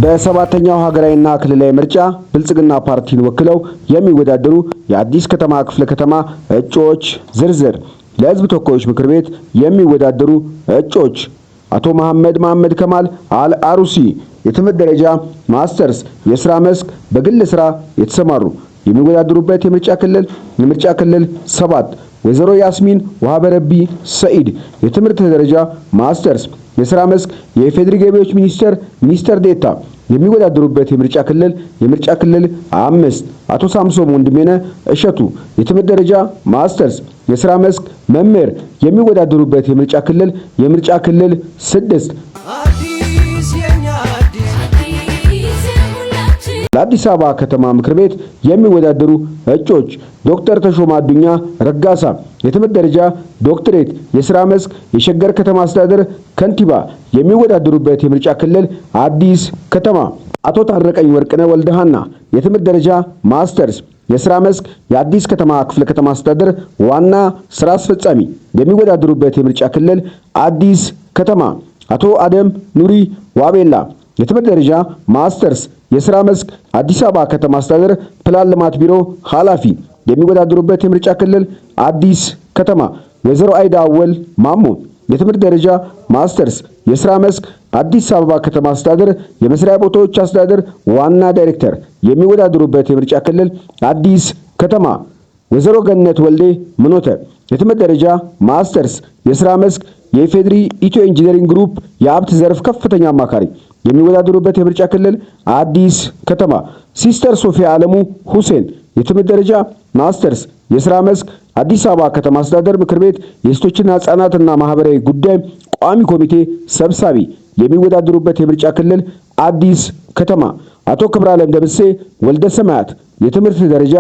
በሰባተኛው ሀገራዊና ክልላዊ ምርጫ ብልጽግና ፓርቲን ወክለው የሚወዳደሩ የአዲስ ከተማ ክፍለ ከተማ እጩዎች ዝርዝር። ለሕዝብ ተወካዮች ምክር ቤት የሚወዳደሩ እጩዎች አቶ መሐመድ ከማል አልአሩሲ የትምህርት ደረጃ ማስተርስ፣ የሥራ መስክ በግል ሥራ የተሰማሩ። የሚወዳደሩበት የምርጫ ክልል 7። ወይዘሮ ያስሚን ወሃበረቢ ሰኢድ የትምህርት ደረጃ ማስተርስ፣ የሥራ መስክ የኢፌዴሪ ገቢዎች ሚኒስተር ዴኤታ። የሚወዳደሩበት የምርጫ ክልል 5። አቶ ሳምሶን ወንድሜነህ እሸቱ የትምህርት ደረጃ ማስተርስ፣ የሥራ መስክ መምህር። የሚወዳደሩበት የምርጫ ክልል 6። ለአዲስ አበባ ከተማ ምክር ቤት የሚወዳደሩ እጩዎች ዶክተር ተሾማ አዱኛ ረጋሳ የትምህርት ደረጃ ዶክትሬት፣ የሥራ መስክ የሸገር ከተማ አስተዳደር ከንቲባ። የሚወዳደሩበት የምርጫ ክልል አዲስ ከተማ። አቶ ታረቀኝ ወርቅነህ ወልደሃና የትምህርት ደረጃ ማስተርስ፣ የሥራ መስክ የአዲስ ከተማ ክፍለ ከተማ አስተዳደር ዋና ሥራ አስፈጻሚ። የሚወዳደሩበት የምርጫ ክልል አዲስ ከተማ። አቶ አደም ኑሪ ዋቤላ የትምህርት ደረጃ ማስተርስ፣ የሥራ መስክ አዲስ አበባ ከተማ አስተዳደር ፕላን ልማት ቢሮ ኃላፊ። የሚወዳደሩበት የምርጫ ክልል አዲስ ከተማ። ወይዘሮ አይዳ አወል ማሞ የትምህርት ደረጃ ማስተርስ፣ የሥራ መስክ አዲስ አበባ ከተማ አስተዳደር የመስሪያ ቦታዎች አስተዳደር ዋና ዳይሬክተር። የሚወዳደሩበት የምርጫ ክልል አዲስ ከተማ። ወይዘሮ ገነት ወልዴ ምኖተ የትምህርት ደረጃ ማስተርስ፣ የሥራ መስክ የኢፌዴሪ ኢትዮ ኢንጂነሪንግ ግሩፕ የሀብት ዘርፍ ከፍተኛ አማካሪ። የሚወዳደሩበት የምርጫ ክልል አዲስ ከተማ። ሲስተር ሶፊያ አለሙ ሁሴን የትምህርት ደረጃ ማስተርስ፣ የሥራ መስክ አዲስ አበባ ከተማ አስተዳደር ምክር ቤት የሴቶችና ሕፃናትና ማህበራዊ ጉዳይ ቋሚ ኮሚቴ ሰብሳቢ። የሚወዳደሩበት የምርጫ ክልል አዲስ ከተማ። አቶ ክብራለም ደምሴ ወልደ ሰማያት የትምህርት ደረጃ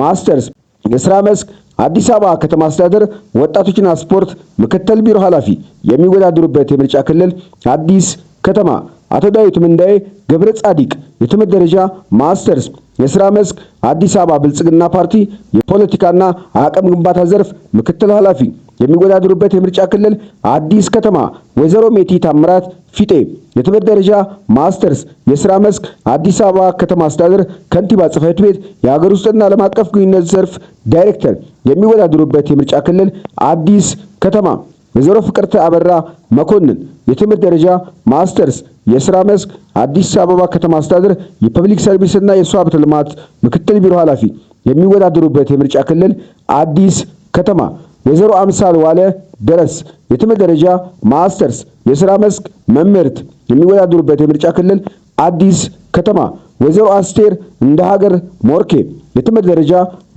ማስተርስ፣ የሥራ መስክ አዲስ አበባ ከተማ አስተዳደር ወጣቶችና ስፖርት ምክትል ቢሮ ኃላፊ። የሚወዳደሩበት የምርጫ ክልል አዲስ ከተማ። አቶ ዳዊት ምንዳዬ ገብረ ጻዲቅ የትምህርት ደረጃ ማስተርስ፣ የሥራ መስክ አዲስ አበባ ብልጽግና ፓርቲ የፖለቲካና አቅም ግንባታ ዘርፍ ምክትል ኃላፊ። የሚወዳደሩበት የምርጫ ክልል አዲስ ከተማ። ወይዘሮ ሜቲ ታምራት ፊጤ የትምህርት ደረጃ ማስተርስ፣ የሥራ መስክ አዲስ አበባ ከተማ አስተዳደር ከንቲባ ጽሕፈት ቤት የሀገር ውስጥና ዓለም አቀፍ ግንኙነት ዘርፍ ዳይሬክተር። የሚወዳደሩበት የምርጫ ክልል አዲስ ከተማ። ወይዘሮ ፍቅርተ አበራ መኮንን የትምህርት ደረጃ ማስተርስ፣ የሥራ መስክ አዲስ አበባ ከተማ አስተዳደር የፐብሊክ ሰርቪስና የሰው ሀብት ልማት ምክትል ቢሮ ኃላፊ። የሚወዳደሩበት የምርጫ ክልል አዲስ ከተማ። ወይዘሮ አምሳል ዋለ ደረስ የትምህርት ደረጃ ማስተርስ፣ የሥራ መስክ መምህርት። የሚወዳደሩበት የምርጫ ክልል አዲስ ከተማ። ወይዘሮ አስቴር እንደ ሀገር ሞርኬ የትምህርት ደረጃ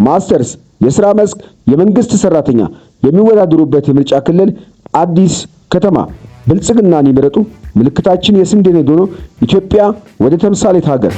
ማስተርስ፣ የሥራ መስክ የመንግስት ሰራተኛ። የሚወዳደሩበት የምርጫ ክልል አዲስ ከተማ። ብልጽግናን ይምረጡ። ምልክታችን የስንዴ ነዶ ነው። ኢትዮጵያ ወደ ተምሳሌት ሀገር